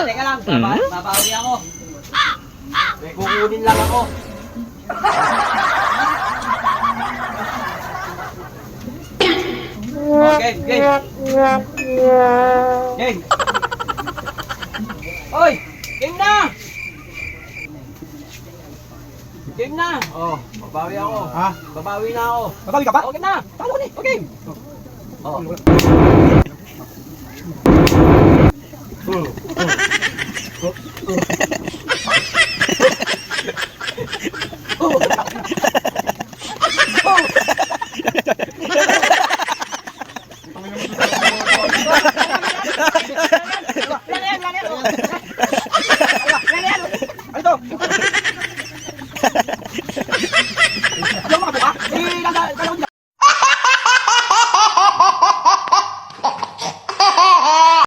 Teka lang, babawi ako. May kukunin lang ako. Okay, game. Game. Oy, game na. Game na. Oh, babawi ako. Ha? Babawi na ako. Babawi ka pa? Okay na. Talo ko ni. Okay. Oh.